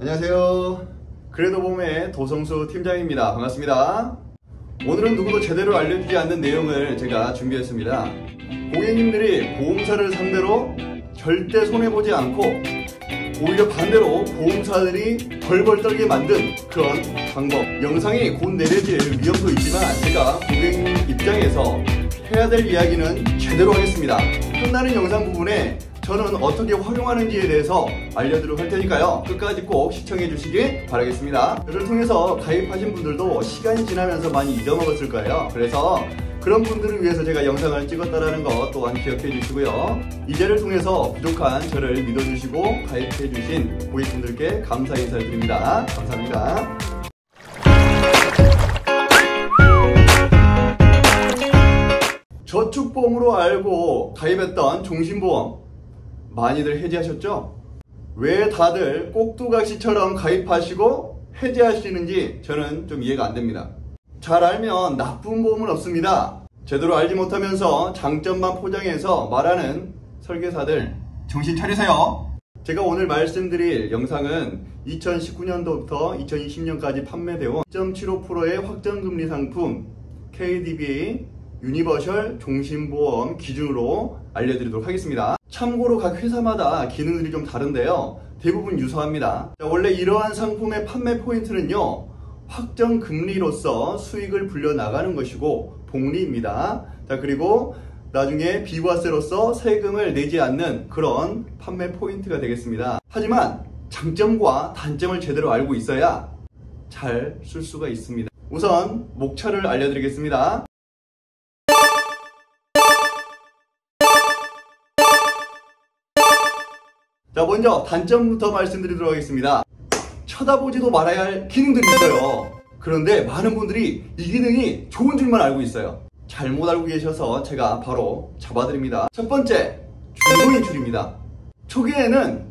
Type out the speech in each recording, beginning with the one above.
안녕하세요. 그래도봄의 도성수 팀장입니다. 반갑습니다. 오늘은 누구도 제대로 알려주지 않는 내용을 제가 준비했습니다. 고객님들이 보험사를 상대로 절대 손해보지 않고 오히려 반대로 보험사들이 벌벌 떨게 만든 그런 방법. 영상이 곧 내려질 위험도 있지만 제가 고객님 입장에서 해야 될 이야기는 제대로 하겠습니다. 끝나는 영상 부분에 저는 어떻게 활용하는지에 대해서 알려드리도록 할 테니까요. 끝까지 꼭 시청해 주시길 바라겠습니다. 저를 통해서 가입하신 분들도 시간이 지나면서 많이 잊어먹었을 거예요. 그래서 그런 분들을 위해서 제가 영상을 찍었다는 것 또한 기억해 주시고요. 이제를 통해서 부족한 저를 믿어주시고 가입해 주신 고객분들께 감사 인사를 드립니다. 감사합니다. 저축보험으로 알고 가입했던 종신보험 많이들 해지하셨죠? 왜 다들 꼭두각시처럼 가입하시고 해지하시는지 저는 좀 이해가 안 됩니다. 잘 알면 나쁜 보험은 없습니다. 제대로 알지 못하면서 장점만 포장해서 말하는 설계사들 정신 차리세요. 제가 오늘 말씀드릴 영상은 2019년도부터 2020년까지 판매되어 2.75%의 확정금리 상품 KDB 유니버셜 종신보험 기준으로 알려드리도록 하겠습니다. 참고로 각 회사마다 기능들이 좀 다른데요. 대부분 유사합니다. 원래 이러한 상품의 판매 포인트는요, 확정금리로서 수익을 불려나가는 것이고 복리입니다. 그리고 나중에 비과세로서 세금을 내지 않는 그런 판매 포인트가 되겠습니다. 하지만 장점과 단점을 제대로 알고 있어야 잘 쓸 수가 있습니다. 우선 목차를 알려드리겠습니다. 자, 먼저 단점부터 말씀드리도록 하겠습니다. 쳐다보지도 말아야 할 기능들이 있어요. 그런데 많은 분들이 이 기능이 좋은 줄만 알고 있어요. 잘못 알고 계셔서 제가 바로 잡아드립니다. 첫 번째, 중도인출입니다. 초기에는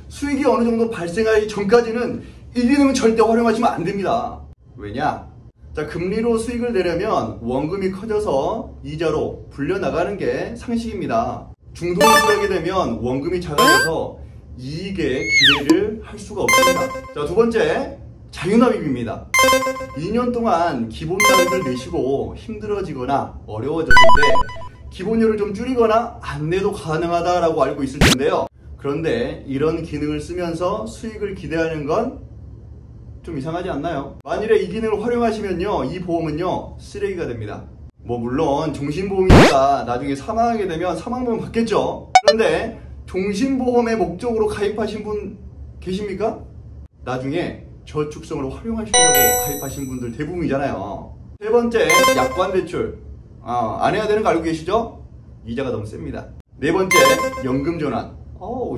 수익이 어느 정도 발생하기 전까지는 이 기능은 절대 활용하시면 안 됩니다. 왜냐? 자, 금리로 수익을 내려면 원금이 커져서 이자로 불려나가는 게 상식입니다. 중도인출하게 되면 원금이 작아져서 이익에 기대를 할 수가 없습니다. 자, 두 번째, 자유납입입니다. 2년 동안 기본납입을 내시고 힘들어지거나 어려워졌을 때 기본료를 좀 줄이거나 안 내도 가능하다라고 알고 있을 텐데요. 그런데 이런 기능을 쓰면서 수익을 기대하는 건 좀 이상하지 않나요? 만일에 이 기능을 활용하시면요, 이 보험은요 쓰레기가 됩니다. 물론 종신보험이니까 나중에 사망하게 되면 사망보험 받겠죠. 그런데 종신보험의 목적으로 가입하신 분 계십니까? 나중에 저축성으로 활용하시려고 가입하신 분들 대부분이잖아요. 세 번째, 약관대출. 안 해야 되는 거 알고 계시죠? 이자가 너무 셉니다. 네 번째, 연금전환.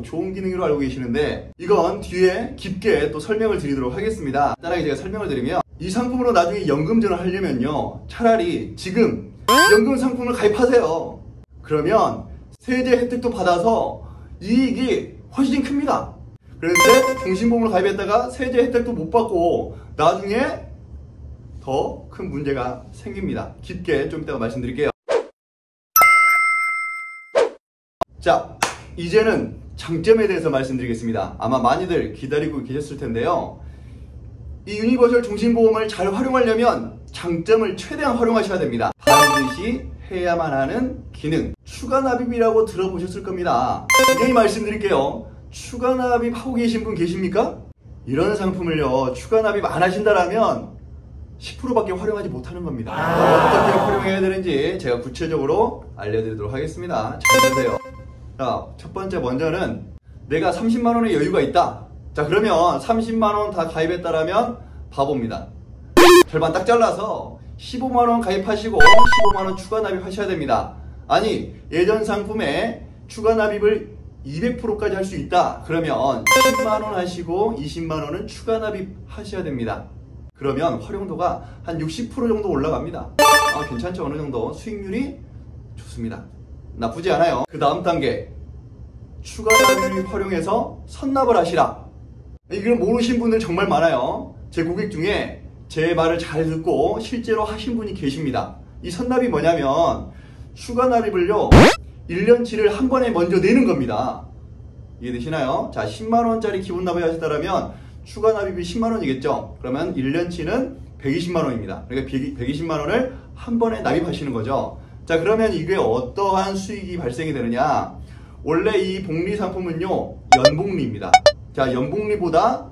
좋은 기능으로 알고 계시는데 이건 뒤에 깊게 또 설명을 드리도록 하겠습니다. 간단하게 제가 설명을 드리면, 이 상품으로 나중에 연금전환을 하려면요, 차라리 지금 연금 상품을 가입하세요. 그러면 세제 혜택도 받아서 이익이 훨씬 큽니다. 그런데 종신보험을 가입했다가 세제 혜택도 못 받고 나중에 더 큰 문제가 생깁니다. 깊게 좀 이따가 말씀드릴게요. 자, 이제는 장점에 대해서 말씀드리겠습니다. 아마 많이들 기다리고 계셨을 텐데요. 이 유니버셜 종신보험을 잘 활용하려면 장점을 최대한 활용하셔야 됩니다. 반드시 해야만 하는 기능, 추가납입이라고 들어보셨을 겁니다. 분명히 말씀드릴게요. 추가납입 하고 계신 분 계십니까? 이런 상품을요, 추가납입 안 하신다라면 10%밖에 활용하지 못하는 겁니다. 어떻게 활용해야 되는지 제가 구체적으로 알려드리도록 하겠습니다. 잘 보세요. 자, 첫 번째 먼저는 내가 30만원의 여유가 있다. 자, 그러면 30만원 다 가입했다라면 바보입니다. 절반 딱 잘라서 15만원 가입하시고 15만원 추가 납입하셔야 됩니다. 아니, 예전 상품에 추가 납입을 200%까지 할 수 있다. 그러면 10만원 하시고 20만원은 추가 납입하셔야 됩니다. 그러면 활용도가 한 60% 정도 올라갑니다. 괜찮죠? 어느 정도 수익률이 좋습니다. 나쁘지 않아요. 그 다음 단계, 추가 납입을 활용해서 선납을 하시라. 이걸 모르신 분들 정말 많아요. 제 고객 중에 제 말을 잘 듣고 실제로 하신 분이 계십니다. 이 선납이 뭐냐면 추가 납입을요 1년치를 한 번에 먼저 내는 겁니다. 이해되시나요? 자, 10만원짜리 기본 납입 하셨다면 추가 납입이 10만원이겠죠? 그러면 1년치는 120만원입니다. 그러니까 120만원을 한 번에 납입하시는 거죠. 자, 그러면 이게 어떠한 수익이 발생이 되느냐? 원래 이 복리 상품은요, 연복리입니다. 자, 연복리보다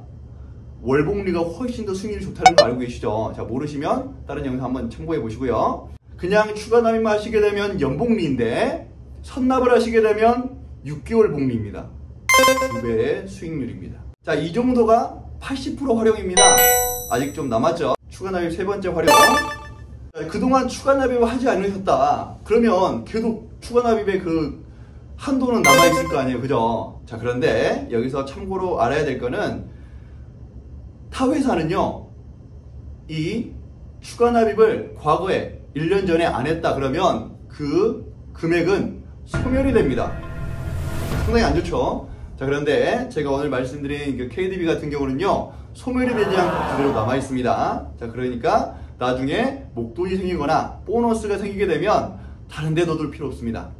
월복리가 훨씬 더 수익률이 좋다는 거 알고 계시죠? 자, 모르시면 다른 영상 한번 참고해 보시고요. 그냥 추가 납입만 하시게 되면 연복리인데 선납을 하시게 되면 6개월 복리입니다. 2배의 수익률입니다. 자, 이 정도가 80% 활용입니다. 아직 좀 남았죠? 추가 납입 세 번째 활용. 자, 그동안 추가 납입을 하지 않으셨다. 그러면 계속 추가 납입의 그 한도는 남아있을 거 아니에요, 그죠? 자, 그런데 여기서 참고로 알아야 될 거는 타 회사는요, 이 추가 납입을 과거에 1년 전에 안 했다 그러면 그 금액은 소멸이 됩니다. 상당히 안 좋죠? 자, 그런데 제가 오늘 말씀드린 그 KDB 같은 경우는요, 소멸이 되지 않고 그대로 남아있습니다. 자, 그러니까 나중에 목돈이 생기거나 보너스가 생기게 되면 다른 데 넣어둘 필요 없습니다.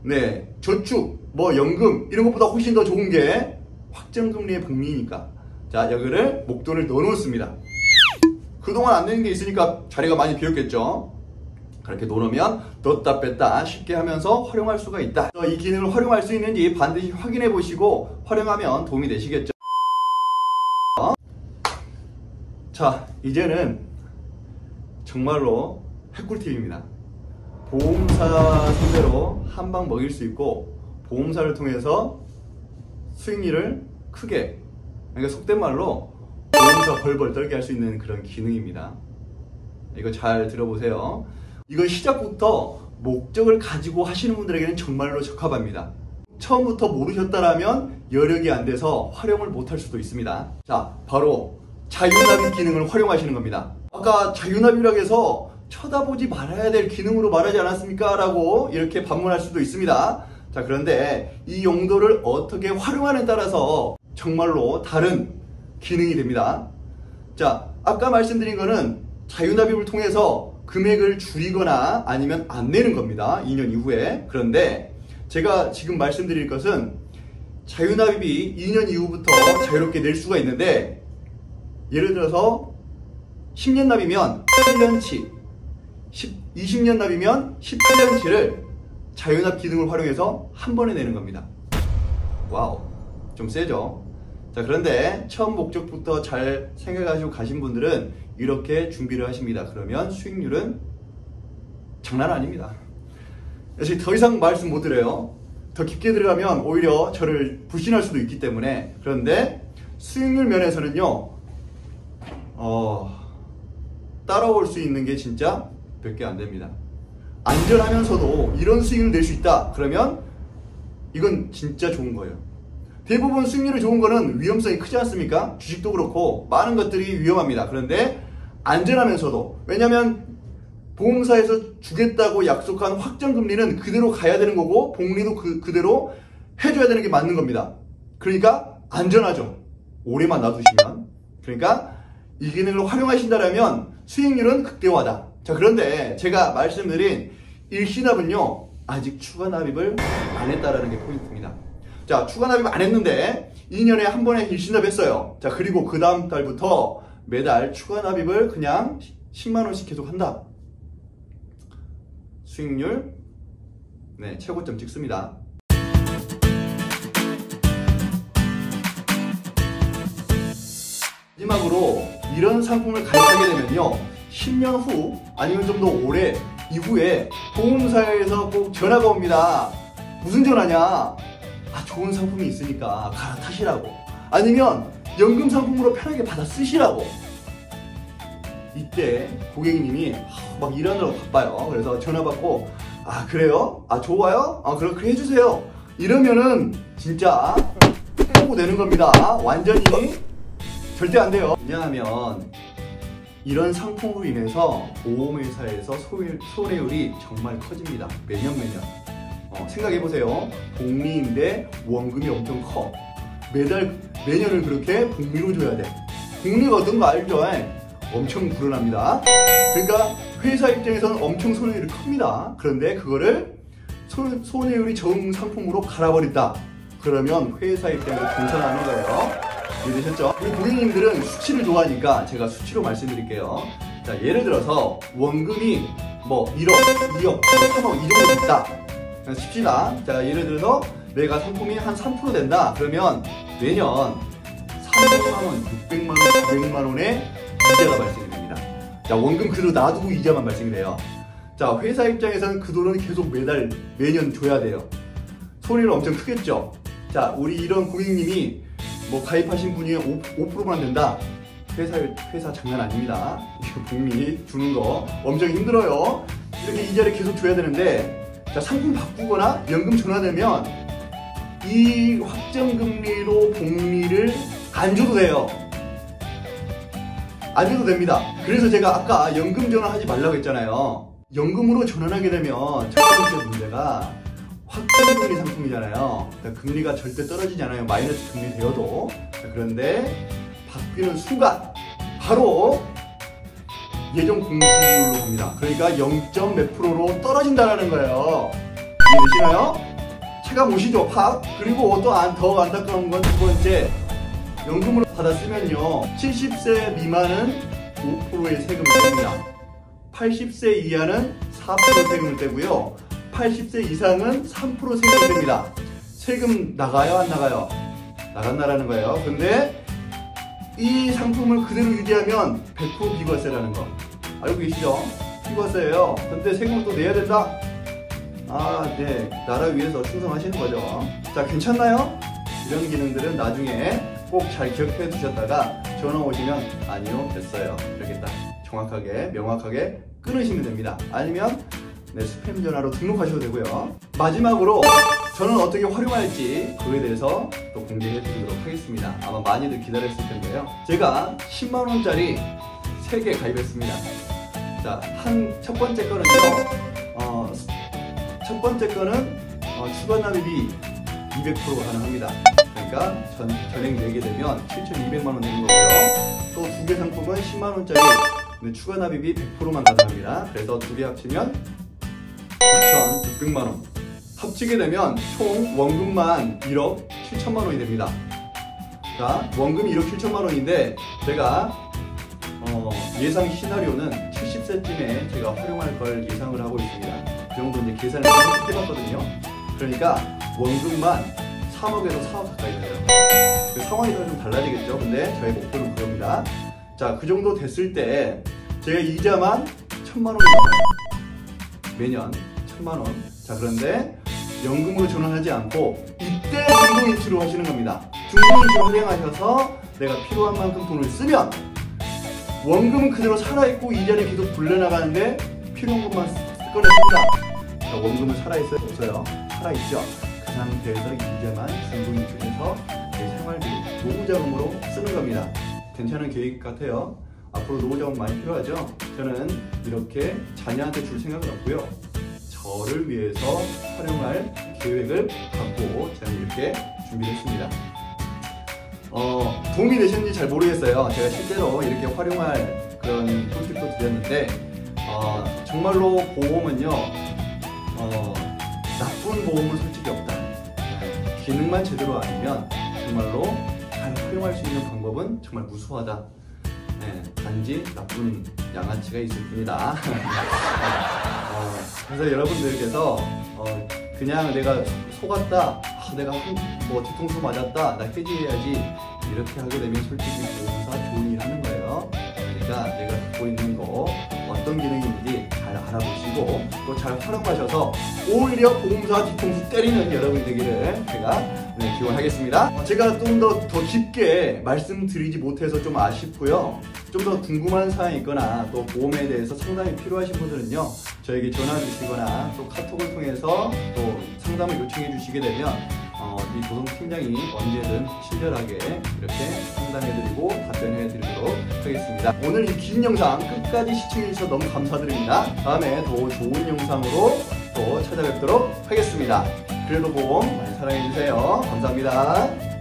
네, 저축, 뭐 연금 이런 것보다 훨씬 더 좋은 게 확정금리의 복리니까, 자, 여기를 목돈을 넣어놓습니다. 그동안 안 내는 게 있으니까 자리가 많이 비었겠죠. 그렇게 넣어놓으면 넣었다 뺐다 쉽게 하면서 활용할 수가 있다. 이 기능을 활용할 수 있는지 반드시 확인해 보시고 활용하면 도움이 되시겠죠. 자, 이제는 정말로 핵꿀팁입니다. 보험사 상대로 한 방 먹일 수 있고 보험사를 통해서 수익률을 크게, 그러니까 속된 말로 보험사 벌벌 떨게 할 수 있는 그런 기능입니다. 이거 잘 들어보세요. 이건 시작부터 목적을 가지고 하시는 분들에게는 정말로 적합합니다. 처음부터 모르셨다라면 여력이 안 돼서 활용을 못할 수도 있습니다. 자, 바로 자유납입 기능을 활용하시는 겁니다. 아까 자유납입이라고 해서 쳐다보지 말아야 될 기능으로 말하지 않았습니까? 라고 이렇게 반문할 수도 있습니다. 자, 그런데 이 용도를 어떻게 활용하느냐에 따라서 정말로 다른 기능이 됩니다. 자, 아까 말씀드린 거는 자유납입을 통해서 금액을 줄이거나 아니면 안 내는 겁니다. 2년 이후에. 그런데 제가 지금 말씀드릴 것은 자유납입이 2년 이후부터 자유롭게 낼 수가 있는데, 예를 들어서 10년 납이면 8년치, 20년 납이면 18년치를 자유납 기능을 활용해서 한 번에 내는 겁니다. 와우, 좀 세죠? 자, 그런데 처음 목적부터 잘 생각하시고 가신 분들은 이렇게 준비를 하십니다. 그러면 수익률은 장난 아닙니다. 그래서 더 이상 말씀 못 드려요. 더 깊게 들어가면 오히려 저를 불신할 수도 있기 때문에. 그런데 수익률 면에서는요, 따라올 수 있는 게 진짜 몇 개 안 됩니다. 안전하면서도 이런 수익을 낼 수 있다. 그러면 이건 진짜 좋은 거예요. 대부분 수익률이 좋은 거는 위험성이 크지 않습니까? 주식도 그렇고 많은 것들이 위험합니다. 그런데 안전하면서도, 왜냐면 보험사에서 주겠다고 약속한 확정금리는 그대로 가야 되는 거고 복리도 그대로 해줘야 되는 게 맞는 겁니다. 그러니까 안전하죠. 오래만 놔두시면. 그러니까 이 기능을 활용하신다면 수익률은 극대화다. 자, 그런데 제가 말씀드린 일시납은요, 아직 추가 납입을 안 했다라는 게 포인트입니다. 자, 추가 납입 안 했는데 2년에 한 번에 일시납 했어요. 자, 그리고 그 다음 달부터 매달 추가 납입을 그냥 10만원씩 계속 한다. 수익률, 네, 최고점 찍습니다. 마지막으로 이런 상품을 가입하게 되면요, 10년 후 아니면 좀 더 오래 이후에 보험사에서 꼭 전화가 옵니다. 무슨 전화냐? 아, 좋은 상품이 있으니까 갈아타시라고. 아니면 연금 상품으로 편하게 받아 쓰시라고. 이때 고객님이 막 일하느라고 바빠요. 그래서 전화 받고, 아, 그래요? 아, 좋아요? 아, 그렇게 해주세요. 이러면은 진짜 홍보 되는 겁니다. 완전히 절대 안 돼요. 왜냐하면 이런 상품으로 인해서 보험회사에서 손해율이 정말 커집니다. 매년. 생각해보세요. 복리인데 원금이 엄청 커. 매년을 그렇게 복리로 줘야 돼. 복리가 어떤 거 알죠? 엄청 불어납니다. 그러니까 회사 입장에서는 엄청 손해율이 큽니다. 그런데 그거를 손해율이 적은 상품으로 갈아버린다. 그러면 회사 입장에서 괜찮아하는 거예요. 이해되셨죠? 우리 고객님들은 수치를 좋아하니까 제가 수치로 말씀드릴게요. 자, 예를 들어서 원금이 뭐 1억, 2억, 3억 이 정도 있다 칩시다. 자, 예를 들어서 내가 상품이 한 3% 된다. 그러면 매년 300만원, 600만원, 900만원의 이자가 발생이 됩니다. 자, 원금 그대로 놔두고 이자만 발생이 돼요. 자, 회사 입장에서는 그 돈은 계속 매년 줘야 돼요. 손해는 엄청 크겠죠? 자, 우리 이런 고객님이 뭐 가입하신 분이 5%만 된다. 회사 장난 아닙니다. 복리 주는 거 엄청 힘들어요. 이렇게 이자를 계속 줘야 되는데, 자, 상품 바꾸거나 연금 전환되면 이 확정금리로 복리를 안 줘도 돼요. 안 줘도 됩니다. 그래서 제가 아까 연금 전환하지 말라고 했잖아요. 연금으로 전환하게 되면 첫 번째 문제가 확정금리 상품이잖아요. 그러니까 금리가 절대 떨어지지 않아요. 마이너스 금리 되어도. 그런데 바뀌는 순간 바로 예정 공시율로 갑니다. 그러니까 0. 몇 프로로 떨어진다는 거예요. 이해되시나요? 체감 오시죠? 팍. 그리고 또 더 안타까운 건 두 번째, 연금으로 받았으면요 70세 미만은 5%의 세금을 뗍니다. 80세 이하는 4% 세금을 떼고요 80세 이상은 3% 세금을 뗍니다. 세금 나가요? 안 나가요? 나간다라는 거예요. 근데 이 상품을 그대로 유지하면 100% 비과세라는 거 알고 계시죠? 비과세예요. 근데 세금을 또 내야 된다? 아, 네. 나라 위해서 충성하시는 거죠. 자, 괜찮나요? 이런 기능들은 나중에 꼭 잘 기억해 두셨다가 전화 오시면 아니요, 됐어요. 이렇게 딱 정확하게, 명확하게 끊으시면 됩니다. 아니면 네, 스팸 전화로 등록하셔도 되고요. 마지막으로 저는 어떻게 활용할지 그에 대해서 또 공개해 드리도록 하겠습니다. 아마 많이들 기다렸을 텐데요. 제가 10만원짜리 3개 가입했습니다. 자, 첫 번째 거는요, 첫 번째 거는 추가 납입이 200% 가능합니다. 그러니까 전액 내게 되면 7,200만원 되는 거고요. 또 2개 상품은 10만원짜리 추가 납입이 100%만 가능합니다. 그래서 2개 합치면 9,600만원. 합치게 되면 총 원금만 1억 7천만원이 됩니다. 자, 원금이 1억 7천만원인데 제가 예상 시나리오는 70세쯤에 제가 활용할 걸 예상을 하고 있습니다. 그 정도 이제 계산을 해봤거든요. 그러니까 원금만 3억에서 4억 가까이 돼요. 그 상황이 좀 달라지겠죠. 근데 저의 목표는 그겁니다. 자, 그 정도 됐을 때 제가 이자만 1,000만원이 나와요. 매년 1,000만원. 자, 그런데 연금으로 전환하지 않고 이때 중도인출을 하시는 겁니다. 중도인출을 활용하셔서 내가 필요한 만큼 돈을 쓰면 원금은 그대로 살아있고 이자는 계속 불려나가는데 필요한 것만 꺼냈습니다. 자, 원금은 살아있어요? 없어요? 살아있죠? 그 상태에서 이자만 중도인출해서 내 생활비, 노후자금으로 쓰는 겁니다. 괜찮은 계획 같아요. 앞으로 노후자금 많이 필요하죠? 저는 이렇게 자녀한테 줄 생각은 없고요. 저를 위해서 활용할 계획을 갖고 저는 이렇게 준비를 했습니다. 도움이 되셨는지 잘 모르겠어요. 제가 실제로 이렇게 활용할 그런 꿀팁도 드렸는데 정말로 보험은요 나쁜 보험은 솔직히 없다. 기능만 제대로 아니면 정말로 잘 활용할 수 있는 방법은 정말 무수하다. 단지 나쁜 양아치가 있을 뿐이다. 그래서 여러분들께서 그냥 내가 속았다, 내가 뭐 뒤통수 맞았다, 나 해지해야지 이렇게 하게 되면 솔직히 보험사 좋은 일 하는 거예요. 그러니까 내가 갖고 있는 거 어떤 기능인지 잘 알아보시고 또 잘 활용하셔서 오히려 보험사 뒤통수 때리는 여러분이 되기를 제가 기원하겠습니다. 제가 좀 더 깊게 말씀드리지 못해서 좀 아쉽고요. 좀 더 궁금한 사항이 있거나 또 보험에 대해서 상담이 필요하신 분들은요 저에게 전화 주시거나 또 카톡을 통해서 또 상담을 요청해 주시게 되면 이 조성 팀장이 언제든 친절하게 이렇게 상담해드리고 답변해드리도록 하겠습니다. 오늘 이 긴 영상 끝까지 시청해주셔서 너무 감사드립니다. 다음에 더 좋은 영상으로 또 찾아뵙도록 하겠습니다. 그래도 보험 많이 사랑해주세요. 감사합니다.